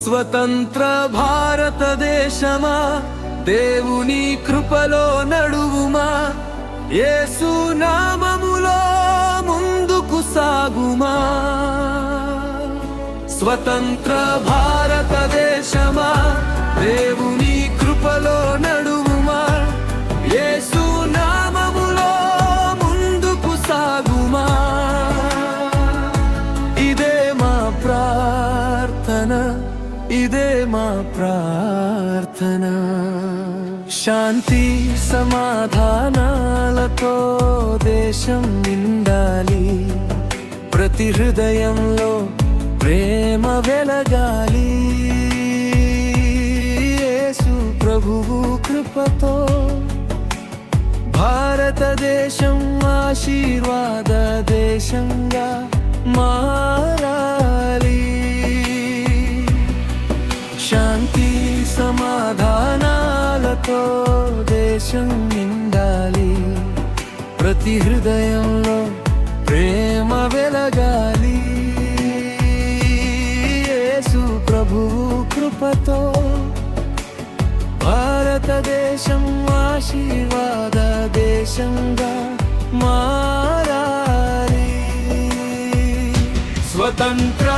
స్వతంత్ర భారతదేశమా, దేవుని కృపలో నడువుమా, యేసు నామములో ముందుకు సాగుమా. స్వతంత్ర భారతదేశమా, దేవుని కృపలో నడువుమా, యేసు నామములో ముందుకు సాగుమా. ఇదే మా ప్రార్థన, ఇదే మా ప్రార్థన. శాంతి సమాధానాలతో దేశం నిండాలి, ప్రతి హృదయంలో ప్రేమ వెలగాలి. యేసు ప్రభువు కృపతో భారతదేశం ఆశీర్వాద దేశంగా మారాలి. శాంతి సమాధానాలతో దేశం నిండాలి, ప్రతి హృదయంలో ప్రేమ వెలగాలి. యేసు ప్రభువు కృపతో భారతదేశం ఆశీర్వాద దేశంగా మారాలి. స్వతంత్ర